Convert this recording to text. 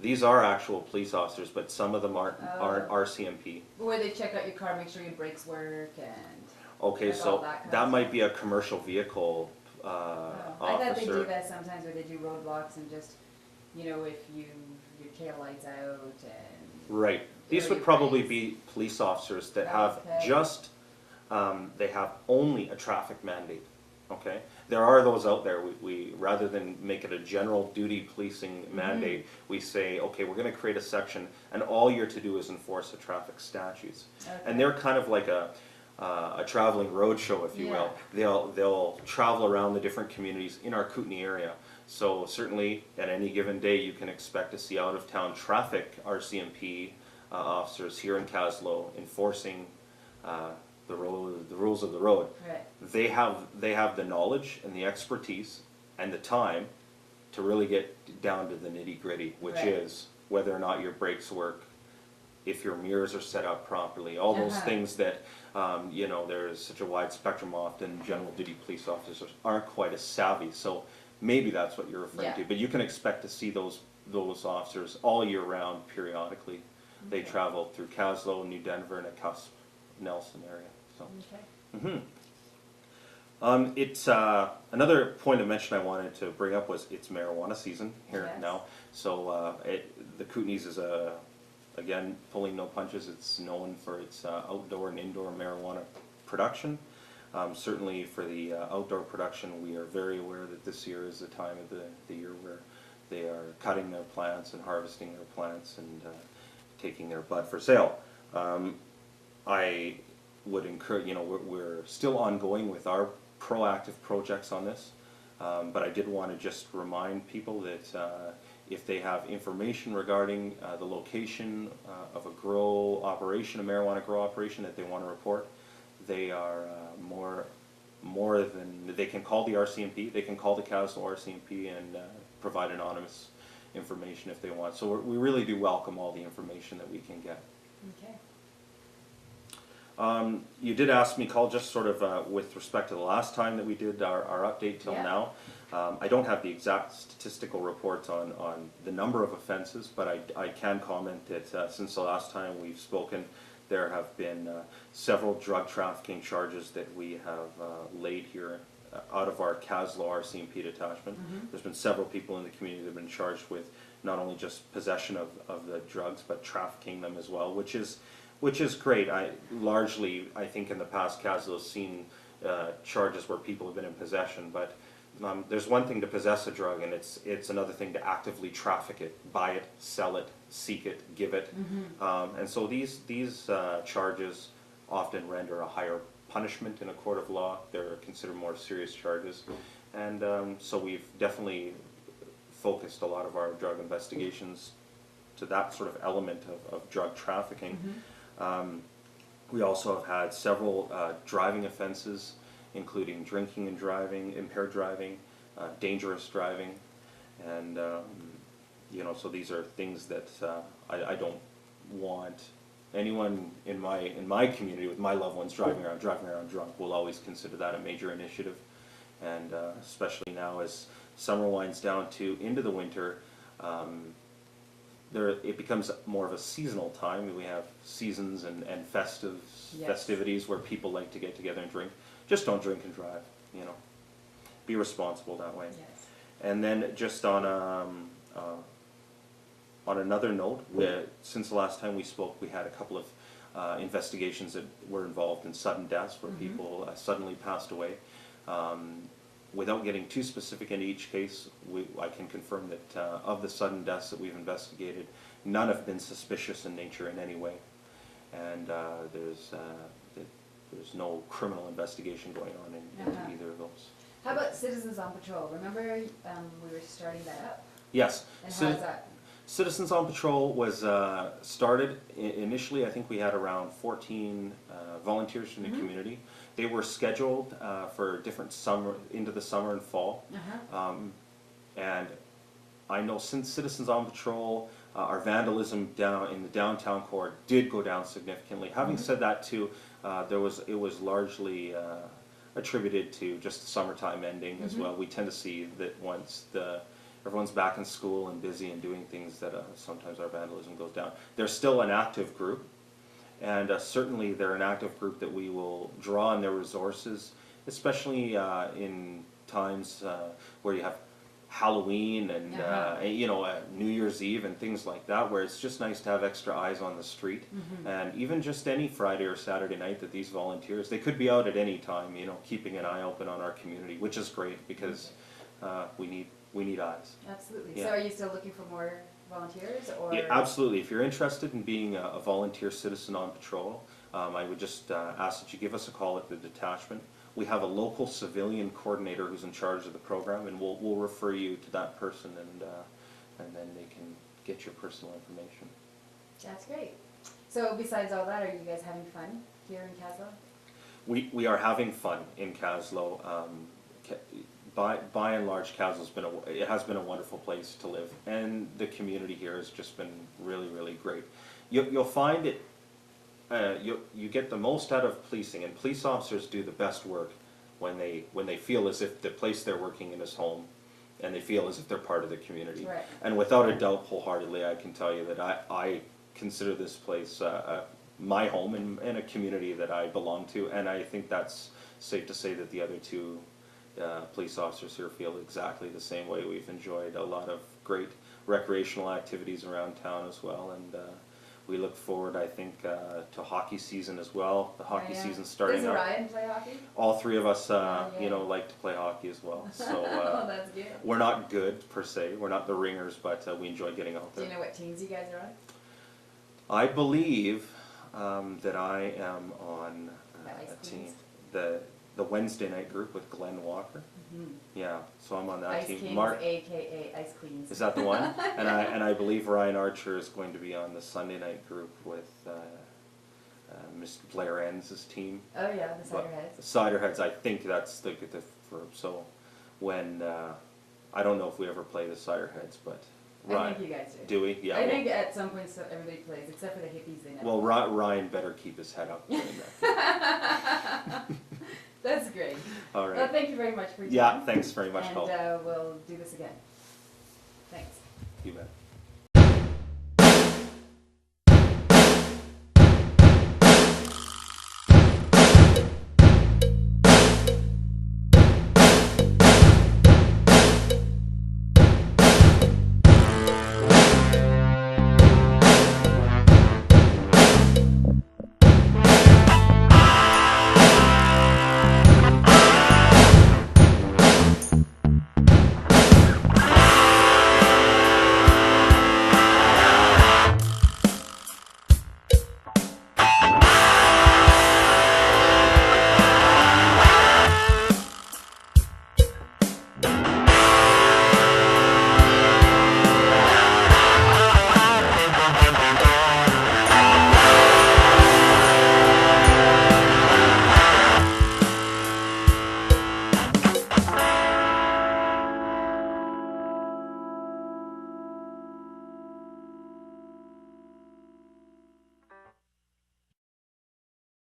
These are actual police officers, but some of them aren't RCMP. Where they check out your car, make sure your brakes work and... Okay, like so all that kind that of might stuff. be a commercial vehicle I officer. thought they do that sometimes where they do roadblocks and just, you know, if your tail light's out and... Right. These or would your probably brakes. be police officers that have Okay. just, they have only a traffic mandate. Okay? There are those out there. We rather than make it a general duty policing mandate, we say, okay, we're going to create a section, and all you're to do is enforce the traffic statutes. Okay. And they're kind of like a traveling roadshow, if you will. They'll travel around the different communities in our Kootenay area. So certainly at any given day you can expect to see out of town traffic RCMP officers here in Kaslo enforcing the rules of the road. Right. They have the knowledge and the expertise and the time to really get down to the nitty gritty, which Right. is whether or not your brakes work, if your mirrors are set up properly, all those things that, you know, there's such a wide spectrum. Often general duty police officers aren't quite as savvy, so maybe that's what you're referring to. But you can expect to see those officers all year round periodically. They travel through Kaslo, New Denver, and a Cusp, Nelson area. So. Okay. It's another point of mention I wanted to bring up was it's marijuana season here now. So the Kootenays is again, pulling no punches. It's known for its outdoor and indoor marijuana production. Certainly for the outdoor production, we are very aware that this year is the time of the year where they are cutting their plants and harvesting their plants and taking their bud for sale. I would encourage, you know, we're still ongoing with our proactive projects on this, but I did want to just remind people that if they have information regarding the location of a grow operation, a marijuana grow operation that they want to report, they are more than, they can call the RCMP, they can call the Kaslo RCMP and provide anonymous information if they want. So we really do welcome all the information that we can get. Okay. You did ask me, Carl, just sort of with respect to the last time that we did our update till now. I don't have the exact statistical reports on the number of offenses, but I can comment that since the last time we've spoken, there have been several drug trafficking charges that we have laid here out of our Kaslo RCMP detachment. There's been several people in the community that have been charged with not only just possession of the drugs, but trafficking them as well, which is great. Largely, I think in the past, Kaslo's seen charges where people have been in possession, but there's one thing to possess a drug, and it's another thing to actively traffic it, buy it, sell it, seek it, give it. And so these charges often render a higher punishment in a court of law. They're considered more serious charges, and so we've definitely focused a lot of our drug investigations to that sort of element of drug trafficking. We also have had several driving offenses, including drinking and driving, impaired driving, dangerous driving, and you know, so these are things that I don't want anyone in my community with my loved ones driving around drunk. We'll always consider that a major initiative, and especially now as summer winds down into the winter. It becomes more of a seasonal time. We have seasons and festivities where people like to get together and drink. Just don't drink and drive, you know. Be responsible that way. Yes. And then just on another note, since the last time we spoke, we had a couple of investigations that were involved in sudden deaths where people suddenly passed away. Without getting too specific in each case, I can confirm that of the sudden deaths that we've investigated, none have been suspicious in nature in any way, and there's no criminal investigation going on in either of those. How about Citizens on Patrol? Remember we were starting that up? Yes. And how's that? Citizens on Patrol was started initially. I think we had around 14 volunteers from the community. They were scheduled for different into the summer and fall. And I know since Citizens on Patrol, our vandalism down in the downtown core did go down significantly. Having said that too, it was largely attributed to just the summertime ending as well. We tend to see that once the everyone's back in school and busy and doing things that sometimes our vandalism goes down. They're still an active group, and certainly they're an active group that we will draw on their resources, especially in times where you have Halloween and New Year's Eve and things like that, where it's just nice to have extra eyes on the street. And even just any Friday or Saturday night that these volunteers, they could be out at any time, keeping an eye open on our community, which is great because we need eyes. Absolutely. Yeah. So are you still looking for more volunteers, or? Yeah, absolutely. If you're interested in being a volunteer citizen on patrol, I would just ask that you give us a call at the detachment. We have a local civilian coordinator who's in charge of the program, and we'll refer you to that person, and then they can get your personal information. That's great. So besides all that, are you guys having fun here in Kaslo? We are having fun in Kaslo. By and large, Kaslo's has been a wonderful place to live, and the community here has just been really, really great. You'll find it. You get the most out of policing, and police officers do the best work when they feel as if the place they're working in is home, and they feel as if they're part of the community. Right. And without a doubt, wholeheartedly, I can tell you that I consider this place my home and a community that I belong to, and I think that's safe to say that the other two police officers here feel exactly the same way. We've enjoyed a lot of great recreational activities around town as well, and we look forward, I think, to hockey season as well. The hockey season's starting Does up. Ryan play hockey? All three of us, like to play hockey as well. So Oh, that's good. we're not good per se. We're not the ringers, but we enjoy getting out Do there. you know what teams you guys are on? I believe that I am on Ice a team, Queens? the Wednesday night group with Glenn Walker. Yeah, so I'm on that Ice team. Kings, aka Ice Queens. Is that the one? and I believe Ryan Archer is going to be on the Sunday night group with Mr. Blair Enns' team. Oh yeah, the Ciderheads. Ciderheads, I think that's the group. So when I don't know if we ever play the Ciderheads, but I think you guys do. Do we? Yeah. I think at some point everybody plays, except for the hippies. They never. Well, Ryan better keep his head up doing that. That's great. All right. Well, thank you very much for your time. Yeah, thanks very much, And Paul. we'll do this again. Thanks. You bet.